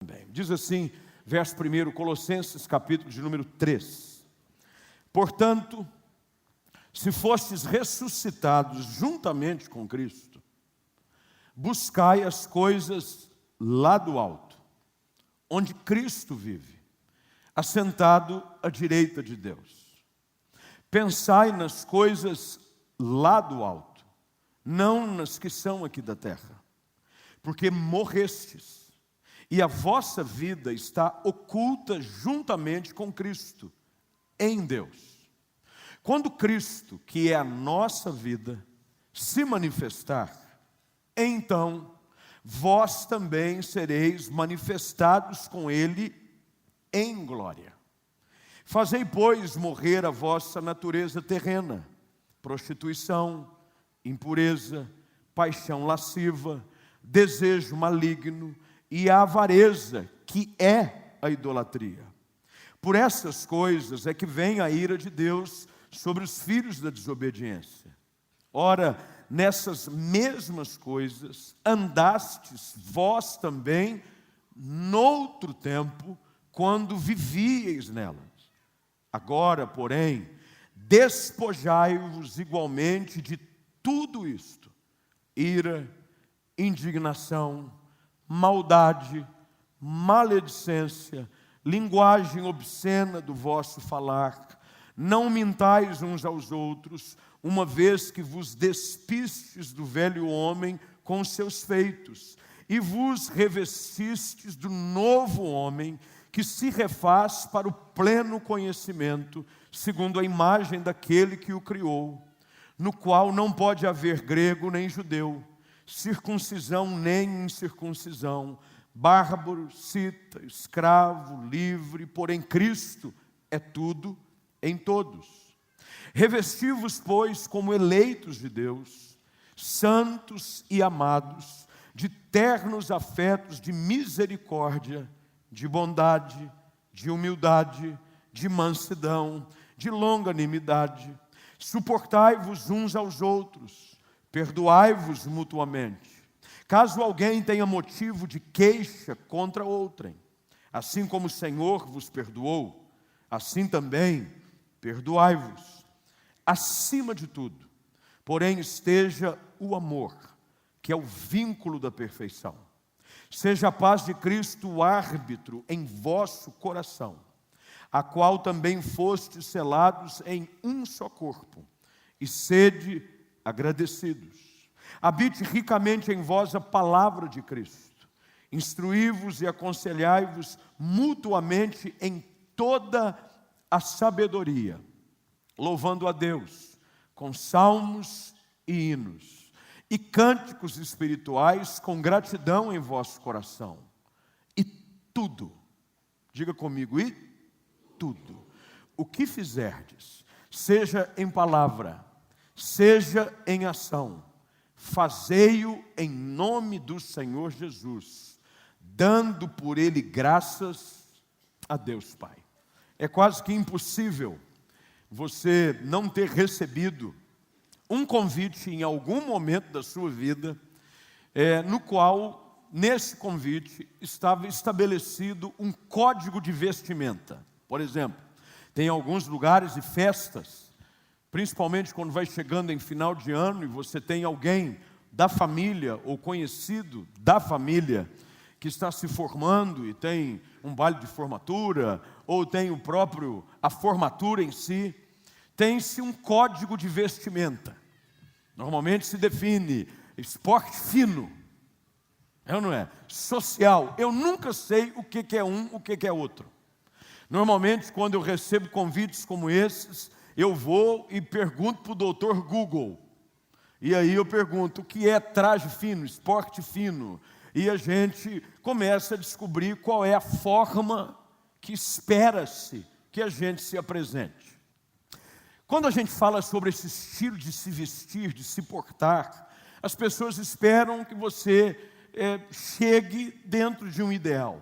Bem, diz assim, verso 1, Colossenses, capítulo de número 3. Portanto, se fostes ressuscitados juntamente com Cristo, buscai as coisas lá do alto, onde Cristo vive, assentado à direita de Deus. Pensai nas coisas lá do alto, não nas que são aqui da terra, porque morrestes, e a vossa vida está oculta juntamente com Cristo, em Deus. Quando Cristo, que é a nossa vida, se manifestar, então vós também sereis manifestados com Ele em glória. Fazei, pois, morrer a vossa natureza terrena, prostituição, impureza, paixão lasciva, desejo maligno e a avareza, que é a idolatria. Por essas coisas é que vem a ira de Deus sobre os filhos da desobediência. Ora, nessas mesmas coisas andastes vós também noutro tempo, quando vivíeis nelas. Agora, porém, despojai-vos igualmente de tudo isto: ira, indignação, maldade, maledicência, linguagem obscena do vosso falar. Não mintais uns aos outros, uma vez que vos despistes do velho homem com os seus feitos, e vos revestistes do novo homem, que se refaz para o pleno conhecimento, segundo a imagem daquele que o criou, no qual não pode haver grego nem judeu, circuncisão nem incircuncisão, bárbaro, cita, escravo, livre, porém Cristo é tudo em todos. Revesti-vos, pois, como eleitos de Deus, santos e amados, de ternos afetos de misericórdia, de bondade, de humildade, de mansidão, de longanimidade. Suportai-vos uns aos outros, perdoai-vos mutuamente, caso alguém tenha motivo de queixa contra outrem. Assim como o Senhor vos perdoou, assim também perdoai-vos. Acima de tudo, porém, esteja o amor, que é o vínculo da perfeição. Seja a paz de Cristo o árbitro em vosso coração, a qual também fostes selados em um só corpo, e sede agradecidos. Habite ricamente em vós a palavra de Cristo. Instruí-vos e aconselhai-vos mutuamente em toda a sabedoria, louvando a Deus com salmos e hinos e cânticos espirituais com gratidão em vosso coração. E tudo, diga comigo, e tudo, o que fizerdes, seja em palavra, seja em ação, fazei-o em nome do Senhor Jesus, dando por ele graças a Deus Pai. É quase que impossível você não ter recebido um convite em algum momento da sua vida, no qual, nesse convite, estava estabelecido um código de vestimenta. Por exemplo, tem alguns lugares e festas, principalmente quando vai chegando em final de ano e você tem alguém da família ou conhecido da família que está se formando e tem um baile de formatura, ou tem a formatura em si, tem-se um código de vestimenta. Normalmente se define esporte fino, é ou não é? Social. Eu nunca sei o que é um, o que é outro. Normalmente, quando eu recebo convites como esses, eu vou e pergunto para o doutor Google. E aí eu pergunto, o que é traje fino, esporte fino? E a gente começa a descobrir qual é a forma que espera-se que a gente se apresente. Quando a gente fala sobre esse estilo de se vestir, de se portar, as pessoas esperam que você chegue dentro de um ideal.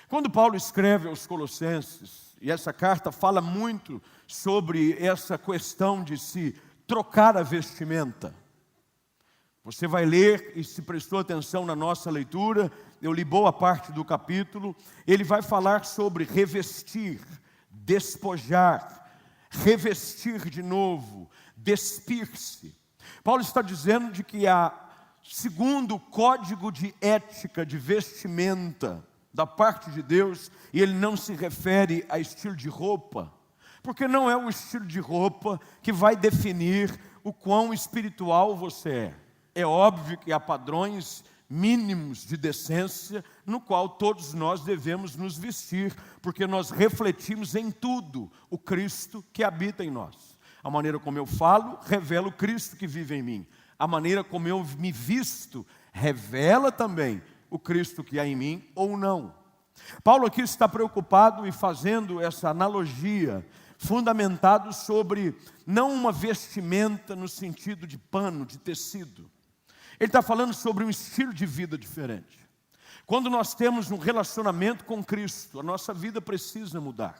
Quando Paulo escreve aos Colossenses, e essa carta fala muito sobre essa questão de se trocar a vestimenta, Você vai ler, e se prestou atenção na nossa leitura, eu li boa parte do capítulo, ele vai falar sobre revestir, despojar, revestir de novo, despir-se. Paulo está dizendo de que segundo o código de ética, de vestimenta da parte de Deus, e ele não se refere a estilo de roupa, porque não é o estilo de roupa que vai definir o quão espiritual você é. É óbvio que há padrões mínimos de decência no qual todos nós devemos nos vestir, porque nós refletimos em tudo o Cristo que habita em nós. A maneira como eu falo revela o Cristo que vive em mim. A maneira como eu me visto revela também o Cristo que há em mim ou não. Paulo aqui está preocupado e fazendo essa analogia, fundamentado sobre não uma vestimenta no sentido de pano, de tecido. Ele está falando sobre um estilo de vida diferente. Quando nós temos um relacionamento com Cristo, a nossa vida precisa mudar.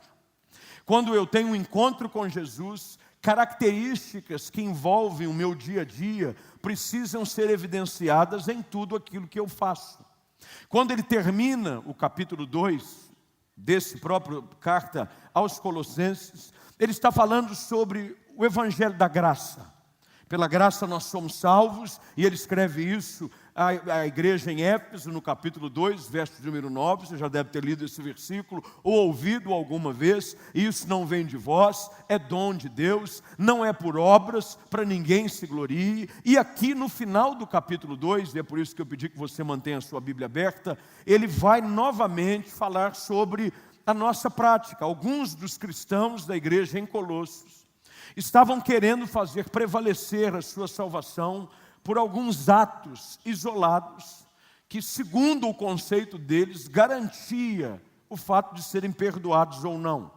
Quando eu tenho um encontro com Jesus, características que envolvem o meu dia a dia precisam ser evidenciadas em tudo aquilo que eu faço. Quando ele termina o capítulo 2 desse próprio carta aos Colossenses, ele está falando sobre o evangelho da graça. Pela graça nós somos salvos, e ele escreve isso à igreja em Éfeso, no capítulo 2, verso número 9, você já deve ter lido esse versículo, ou ouvido alguma vez, isso não vem de vós, é dom de Deus, não é por obras, para ninguém se glorie. E aqui no final do capítulo 2, e é por isso que eu pedi que você mantenha a sua Bíblia aberta, ele vai novamente falar sobre a nossa prática. Alguns dos cristãos da igreja em Colossos estavam querendo fazer prevalecer a sua salvação por alguns atos isolados, que segundo o conceito deles, garantia o fato de serem perdoados ou não.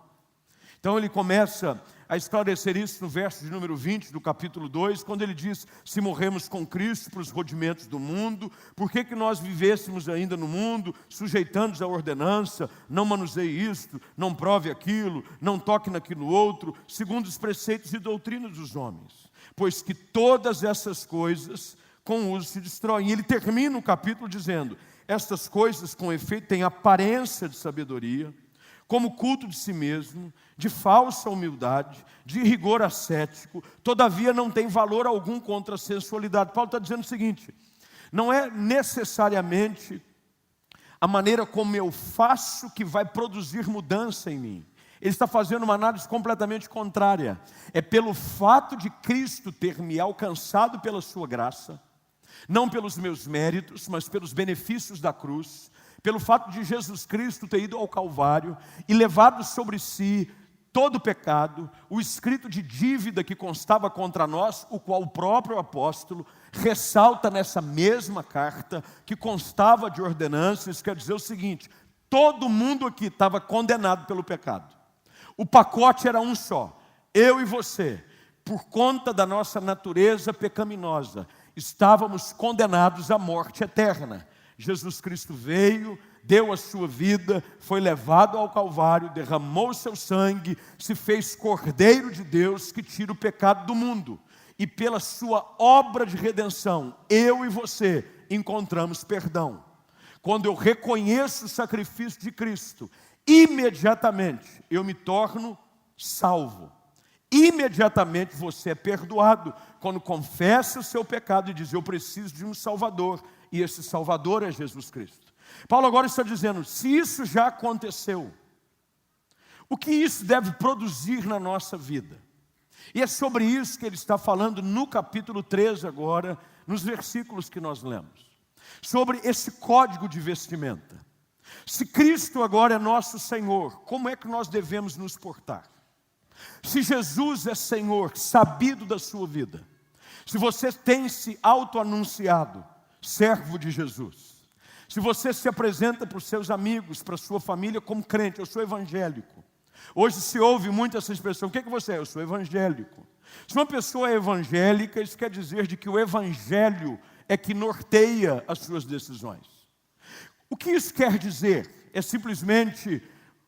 Então ele começa a esclarecer isso no verso de número 20 do capítulo 2, quando ele diz: se morremos com Cristo para os rudimentos do mundo, por que nós vivêssemos ainda no mundo, sujeitando-nos à ordenança, não manuseie isto, não prove aquilo, não toque naquilo outro, segundo os preceitos e doutrinas dos homens? Pois que todas essas coisas com uso se destroem. E ele termina o capítulo dizendo: estas coisas com efeito têm aparência de sabedoria, como culto de si mesmo, de falsa humildade, de rigor ascético, todavia não tem valor algum contra a sensualidade. Paulo está dizendo o seguinte: não é necessariamente a maneira como eu faço que vai produzir mudança em mim. Ele está fazendo uma análise completamente contrária. É pelo fato de Cristo ter me alcançado pela sua graça, não pelos meus méritos, mas pelos benefícios da cruz, pelo fato de Jesus Cristo ter ido ao Calvário e levado sobre si todo o pecado, o escrito de dívida que constava contra nós, o qual o próprio apóstolo ressalta nessa mesma carta, que constava de ordenanças. Quer dizer o seguinte: todo mundo aqui estava condenado pelo pecado. O pacote era um só: eu e você, por conta da nossa natureza pecaminosa, estávamos condenados à morte eterna. Jesus Cristo veio, deu a sua vida, foi levado ao Calvário, derramou o seu sangue, se fez Cordeiro de Deus que tira o pecado do mundo. E pela sua obra de redenção, eu e você encontramos perdão. Quando eu reconheço o sacrifício de Cristo, imediatamente eu me torno salvo. Imediatamente você é perdoado quando confessa o seu pecado e diz: eu preciso de um Salvador, e esse Salvador é Jesus Cristo. Paulo agora está dizendo: se isso já aconteceu, o que isso deve produzir na nossa vida? E é sobre isso que ele está falando no capítulo 13 agora, nos versículos que nós lemos, sobre esse código de vestimenta. Se Cristo agora é nosso Senhor, como é que nós devemos nos portar? Se Jesus é Senhor, sabido da sua vida, se você tem se auto-anunciado servo de Jesus, se você se apresenta para os seus amigos, para a sua família como crente: eu sou evangélico. Hoje se ouve muito essa expressão: o que você é? Eu sou evangélico. Se uma pessoa é evangélica, isso quer dizer de que o evangelho é que norteia as suas decisões. O que isso quer dizer? É simplesmente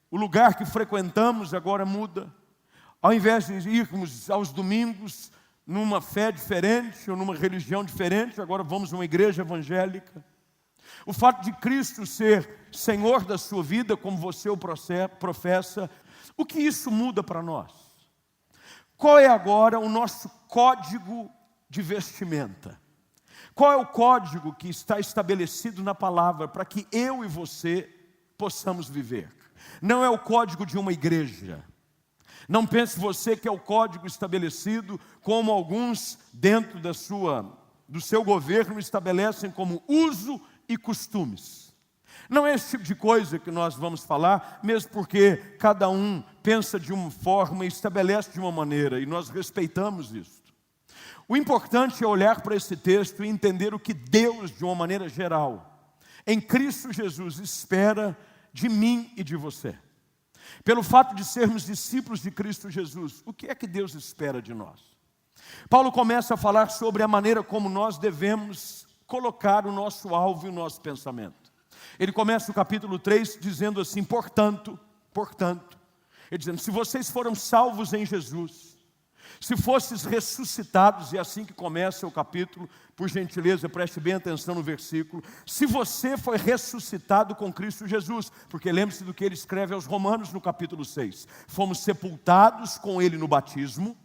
o lugar que frequentamos agora muda. Ao invés de irmos aos domingos numa fé diferente ou numa religião diferente, agora vamos numa igreja evangélica. O fato de Cristo ser Senhor da sua vida, como você o professa, o que isso muda para nós? Qual é agora o nosso código de vestimenta? Qual é o código que está estabelecido na palavra para que eu e você possamos viver? Não é o código de uma igreja. Não pense você que é o código estabelecido como alguns dentro do seu governo estabelecem como uso e costumes. Não é esse tipo de coisa que nós vamos falar, mesmo porque cada um pensa de uma forma e estabelece de uma maneira, e nós respeitamos isso. O importante é olhar para esse texto e entender o que Deus, de uma maneira geral, em Cristo Jesus, espera de mim e de você. Pelo fato de sermos discípulos de Cristo Jesus, o que é que Deus espera de nós? Paulo começa a falar sobre a maneira como nós devemos colocar o nosso alvo e o nosso pensamento. Ele começa o capítulo 3 dizendo assim, portanto, ele dizendo, se vocês foram salvos em Jesus, se fosses ressuscitados, e é assim que começa o capítulo, por gentileza, preste bem atenção no versículo, se você foi ressuscitado com Cristo Jesus, porque lembre-se do que ele escreve aos Romanos no capítulo 6, fomos sepultados com ele no batismo.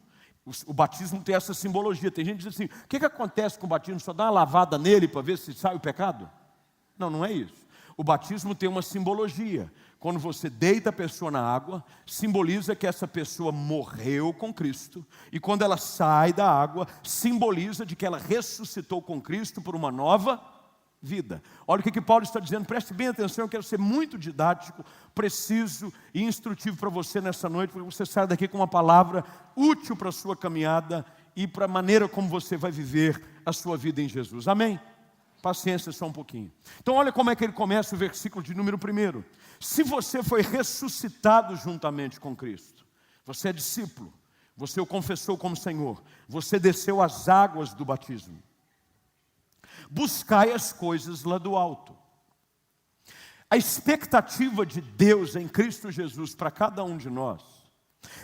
O batismo tem essa simbologia, tem gente que diz assim, o que acontece com o batismo? Só dá uma lavada nele para ver se sai o pecado? Não, não é isso. O batismo tem uma simbologia. Quando você deita a pessoa na água, simboliza que essa pessoa morreu com Cristo. E quando ela sai da água, simboliza de que ela ressuscitou com Cristo por uma nova vida. Olha o que Paulo está dizendo, preste bem atenção, eu quero ser muito didático, preciso e instrutivo para você nessa noite, porque você sai daqui com uma palavra útil para a sua caminhada e para a maneira como você vai viver a sua vida em Jesus. Amém? Paciência só um pouquinho. Então olha como é que ele começa o versículo de número 1. Se você foi ressuscitado juntamente com Cristo, você é discípulo, você o confessou como Senhor, você desceu as águas do batismo, buscai as coisas lá do alto. A expectativa de Deus em Cristo Jesus para cada um de nós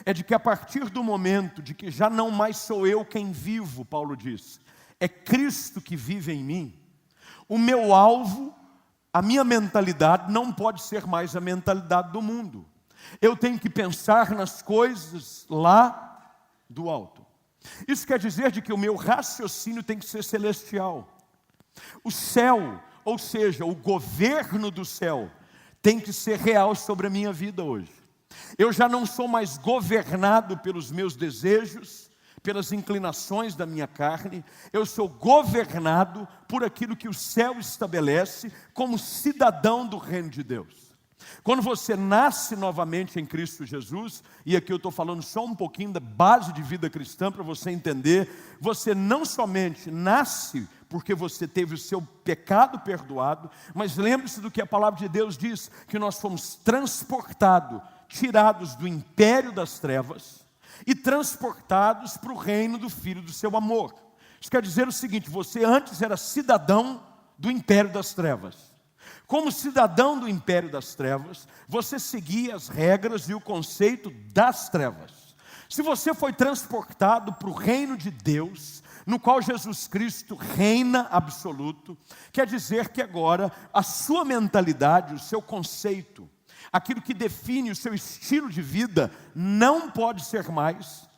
é de que a partir do momento de que já não mais sou eu quem vivo, Paulo diz, é Cristo que vive em mim, o meu alvo, a minha mentalidade não pode ser mais a mentalidade do mundo. Eu tenho que pensar nas coisas lá do alto. Isso quer dizer de que o meu raciocínio tem que ser celestial. O céu, ou seja, o governo do céu, tem que ser real sobre a minha vida hoje. Eu já não sou mais governado pelos meus desejos, pelas inclinações da minha carne, eu sou governado por aquilo que o céu estabelece como cidadão do reino de Deus. Quando você nasce novamente em Cristo Jesus, e aqui eu estou falando só um pouquinho da base de vida cristã para você entender, você não somente nasce porque você teve o seu pecado perdoado, mas lembre-se do que a palavra de Deus diz, que nós fomos transportados, tirados do império das trevas, e transportados para o reino do Filho do seu amor. Isso quer dizer o seguinte, você antes era cidadão do império das trevas. Como cidadão do império das trevas, você seguia as regras e o conceito das trevas. Se você foi transportado para o reino de Deus, no qual Jesus Cristo reina absoluto, quer dizer que agora a sua mentalidade, o seu conceito, aquilo que define o seu estilo de vida, não pode ser mais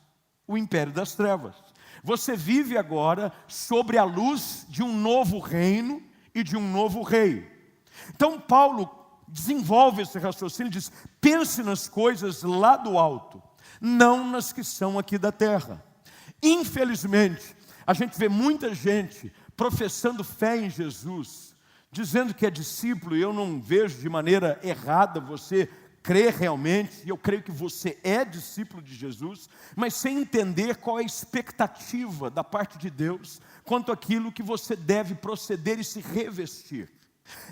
o império das trevas. Você vive agora sobre a luz de um novo reino e de um novo rei. Então Paulo desenvolve esse raciocínio e diz, pense nas coisas lá do alto, não nas que são aqui da terra. Infelizmente, a gente vê muita gente professando fé em Jesus, dizendo que é discípulo, e eu não vejo de maneira errada você crer realmente, e eu creio que você é discípulo de Jesus, mas sem entender qual é a expectativa da parte de Deus quanto àquilo que você deve proceder e se revestir.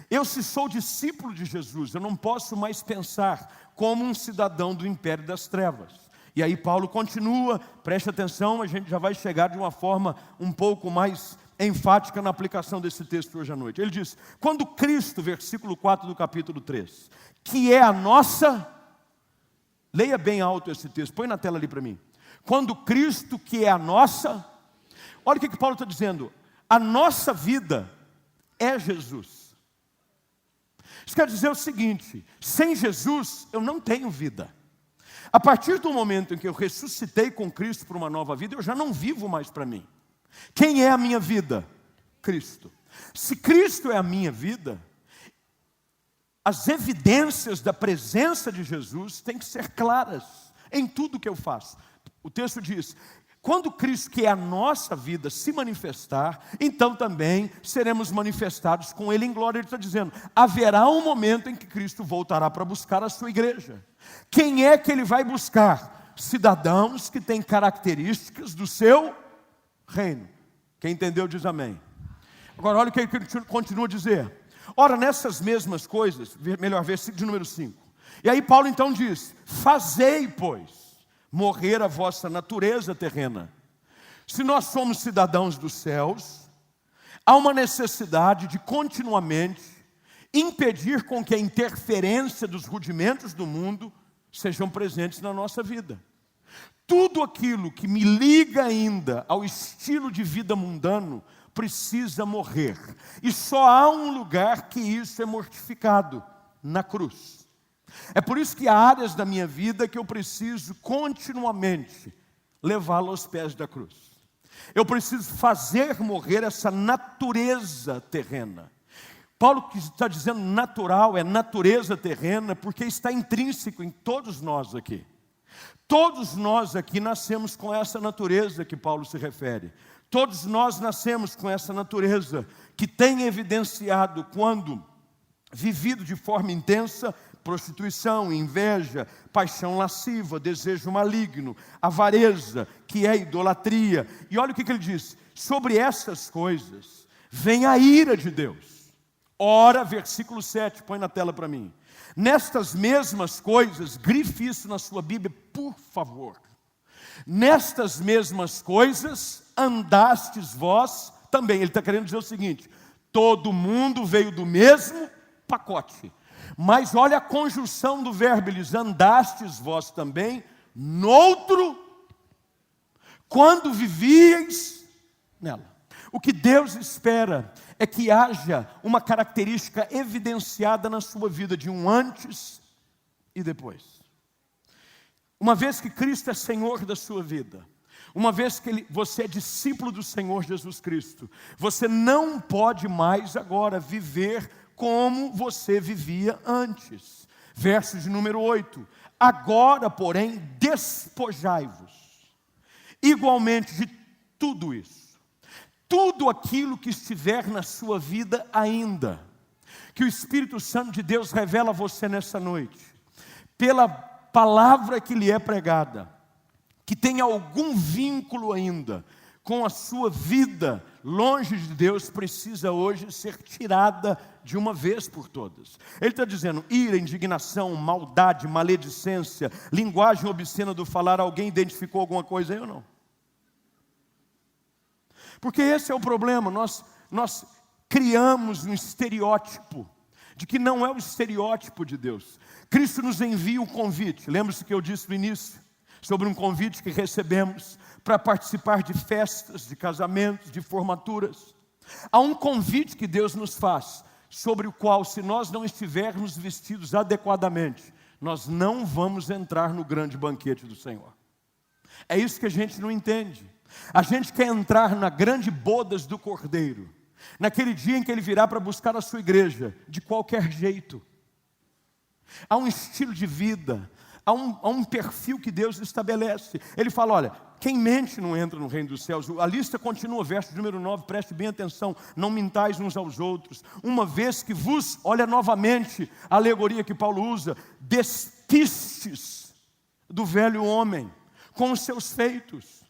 Eu, se sou discípulo de Jesus, eu não posso mais pensar como um cidadão do império das trevas. E aí Paulo continua, preste atenção, a gente já vai chegar de uma forma um pouco mais enfática na aplicação desse texto hoje à noite. Ele diz, quando Cristo, versículo 4 do capítulo 3, que é a nossa, leia bem alto esse texto, põe na tela ali para mim. Quando Cristo, que é a nossa olha o que Paulo está dizendo. A nossa vida é Jesus. Isso quer dizer o seguinte: sem Jesus eu não tenho vida. A partir do momento em que eu ressuscitei com Cristo para uma nova vida, eu já não vivo mais para mim. Quem é a minha vida? Cristo. Se Cristo é a minha vida, as evidências da presença de Jesus têm que ser claras em tudo que eu faço. O texto diz: quando Cristo, que é a nossa vida, se manifestar, então também seremos manifestados com Ele em glória. Ele está dizendo, haverá um momento em que Cristo voltará para buscar a sua igreja. Quem é que Ele vai buscar? Cidadãos que têm características do seu reino. Quem entendeu diz amém. Agora olha o que ele continua a dizer. Ora, nessas mesmas coisas, melhor, versículo de número 5. E aí Paulo então diz: fazei, pois, morrer a vossa natureza terrena. Se nós somos cidadãos dos céus, há uma necessidade de continuamente impedir com que a interferência dos rudimentos do mundo sejam presentes na nossa vida. Tudo aquilo que me liga ainda ao estilo de vida mundano precisa morrer. E só há um lugar que isso é mortificado: na cruz. É por isso que há áreas da minha vida que eu preciso continuamente levá-la aos pés da cruz. Eu preciso fazer morrer essa natureza terrena. Paulo que está dizendo natural, é natureza terrena, porque está intrínseco em todos nós aqui. Todos nós aqui nascemos com essa natureza que Paulo se refere. Todos nós nascemos com essa natureza que tem evidenciado, quando vivido de forma intensa, prostituição, inveja, paixão lasciva, desejo maligno, avareza, que é idolatria. E olha o que ele diz: sobre essas coisas vem a ira de Deus. Ora, versículo 7, põe na tela para mim. Nestas mesmas coisas, grife isso na sua Bíblia, por favor. Nestas mesmas coisas andastes vós também. Ele está querendo dizer o seguinte: todo mundo veio do mesmo pacote. Mas olha a conjunção do verbo, eles andastes vós também, noutro, quando vivieis nela. O que Deus espera é que haja uma característica evidenciada na sua vida de um antes e depois. Uma vez que Cristo é Senhor da sua vida, uma vez que você é discípulo do Senhor Jesus Cristo, você não pode mais agora viver como você vivia antes. Verso de número 8. Agora, porém, despojai-vos igualmente de tudo isso. Tudo aquilo que estiver na sua vida ainda, que o Espírito Santo de Deus revela a você nessa noite, pela palavra que lhe é pregada, que tem algum vínculo ainda com a sua vida longe de Deus, precisa hoje ser tirada de uma vez por todas. Ele está dizendo: ira, indignação, maldade, maledicência, linguagem obscena do falar. Alguém identificou alguma coisa aí ou não? Porque esse é o problema. Nós criamos um estereótipo de que não é o estereótipo de Deus. Cristo nos envia um convite. Lembra-se que eu disse no início sobre um convite que recebemos para participar de festas, de casamentos, de formaturas. Há um convite que Deus nos faz, sobre o qual, se nós não estivermos vestidos adequadamente, nós não vamos entrar no grande banquete do Senhor. É isso que a gente não entende. A gente quer entrar na grande bodas do Cordeiro, naquele dia em que Ele virá para buscar a sua igreja, de qualquer jeito. Há um estilo de vida, há um perfil que Deus estabelece. Ele fala: olha, quem mente não entra no reino dos céus. A lista continua, verso número 9, preste bem atenção: não mintais uns aos outros, uma vez que vos, olha novamente a alegoria que Paulo usa, despistes do velho homem com os seus feitos,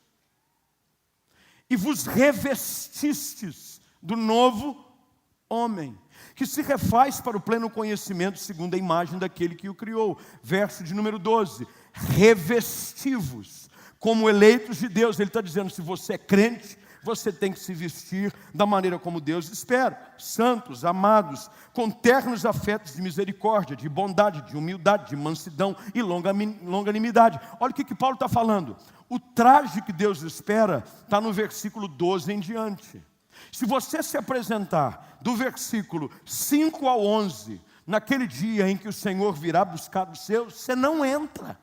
e vos revestistes do novo homem, que se refaz para o pleno conhecimento segundo a imagem daquele que o criou. Verso de número 12, revesti-vos como eleitos de Deus. Ele está dizendo: se você é crente, você tem que se vestir da maneira como Deus espera. Santos, amados, com ternos afetos de misericórdia, de bondade, de humildade, de mansidão e longanimidade. Olha o que Paulo está falando. O traje que Deus espera está no versículo 12 em diante. Se você se apresentar do versículo 5 ao 11, naquele dia em que o Senhor virá buscar os seus, você não entra.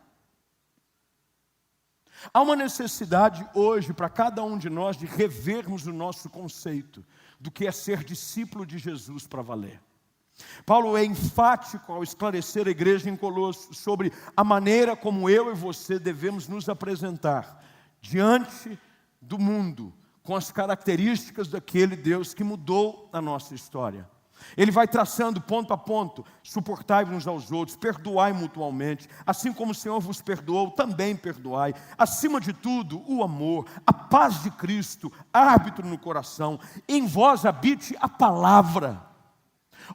Há uma necessidade hoje para cada um de nós de revermos o nosso conceito do que é ser discípulo de Jesus para valer. Paulo é enfático ao esclarecer a igreja em Colossos sobre a maneira como eu e você devemos nos apresentar diante do mundo, com as características daquele Deus que mudou a nossa história. Ele vai traçando ponto a ponto: suportai-vos uns aos outros, perdoai mutualmente, assim como o Senhor vos perdoou, também perdoai. Acima de tudo, o amor, a paz de Cristo, árbitro no coração, em vós habite a palavra.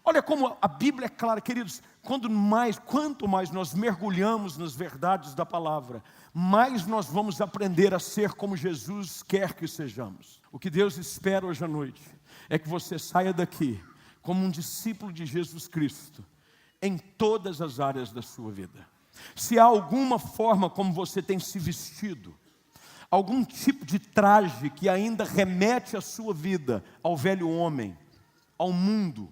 Olha como a Bíblia é clara, queridos. Quanto mais nós mergulhamos nas verdades da palavra, mais nós vamos aprender a ser como Jesus quer que sejamos. O que Deus espera hoje à noite é que você saia daqui como um discípulo de Jesus Cristo, em todas as áreas da sua vida. Se há alguma forma como você tem se vestido, algum tipo de traje que ainda remete a sua vida ao velho homem, ao mundo,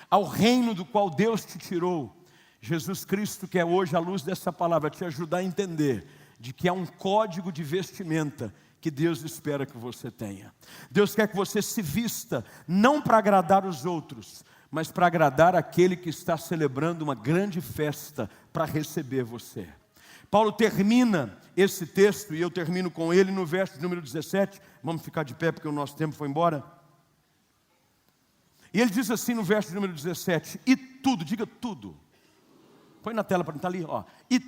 ao reino do qual Deus te tirou, Jesus Cristo quer hoje, à luz dessa palavra, te ajudar a entender de que há um código de vestimenta que Deus espera que você tenha. Deus quer que você se vista, não para agradar os outros, mas para agradar aquele que está celebrando uma grande festa para receber você. Paulo termina esse texto, e eu termino com ele no verso número 17, vamos ficar de pé porque o nosso tempo foi embora. E ele diz assim no verso número 17, e tudo, diga tudo, põe na tela para estar ali, ó. E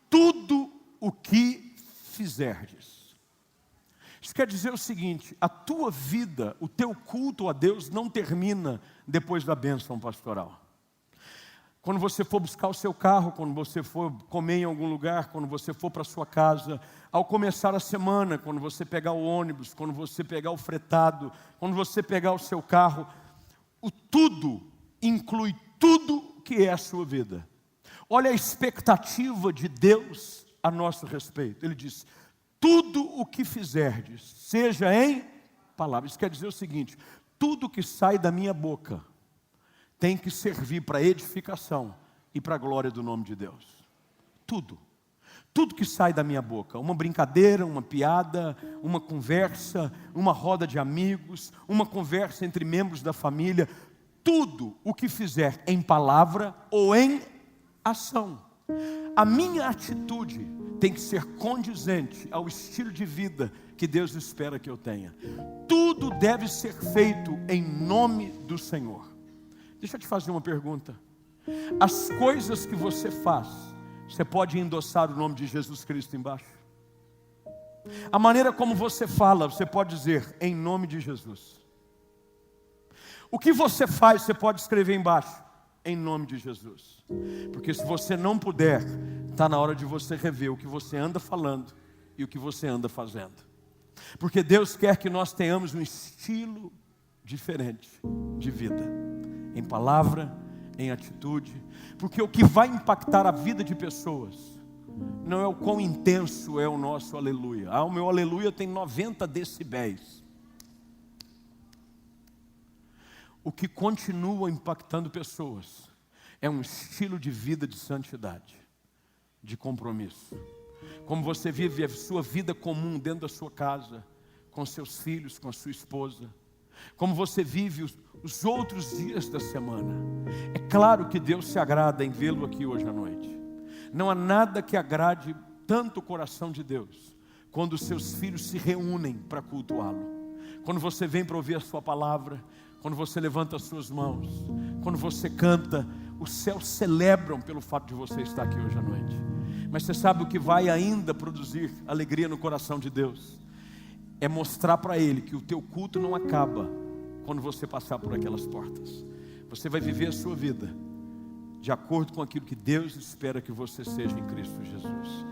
tudo o que fizerdes. Isso quer dizer o seguinte: a tua vida, o teu culto a Deus não termina depois da bênção pastoral. Quando você for buscar o seu carro, quando você for comer em algum lugar, quando você for para a sua casa, ao começar a semana, quando você pegar o ônibus, quando você pegar o fretado, quando você pegar o seu carro, o tudo inclui tudo que é a sua vida. Olha a expectativa de Deus a nosso respeito. Ele diz: tudo o que fizerdes, seja em palavras. Isso quer dizer o seguinte: tudo que sai da minha boca tem que servir para edificação e para a glória do nome de Deus. Tudo. Tudo que sai da minha boca, uma brincadeira, uma piada, uma conversa, uma roda de amigos, uma conversa entre membros da família, tudo o que fizer em palavra ou em ação. A minha atitude tem que ser condizente ao estilo de vida que Deus espera que eu tenha. Tudo deve ser feito em nome do Senhor. Deixa eu te fazer uma pergunta. As coisas que você faz, você pode endossar o nome de Jesus Cristo embaixo? A maneira como você fala, você pode dizer em nome de Jesus. O que você faz, você pode escrever embaixo em nome de Jesus. Porque se você não puder, está na hora de você rever o que você anda falando e o que você anda fazendo. Porque Deus quer que nós tenhamos um estilo diferente de vida, em palavra, em atitude. Porque o que vai impactar a vida de pessoas não é o quão intenso é o nosso aleluia. O meu aleluia tem 90 decibéis. O que continua impactando pessoas é um estilo de vida de santidade, de compromisso. Como você vive a sua vida comum dentro da sua casa, com seus filhos, com a sua esposa. Como você vive os outros dias da semana. É claro que Deus se agrada em vê-lo aqui hoje à noite. Não há nada que agrade tanto o coração de Deus quando os seus filhos se reúnem para cultuá-lo. Quando você vem para ouvir a sua palavra, quando você levanta as suas mãos, quando você canta, os céus celebram pelo fato de você estar aqui hoje à noite. Mas você sabe o que vai ainda produzir alegria no coração de Deus? É mostrar para Ele que o teu culto não acaba quando você passar por aquelas portas. Você vai viver a sua vida de acordo com aquilo que Deus espera que você seja em Cristo Jesus.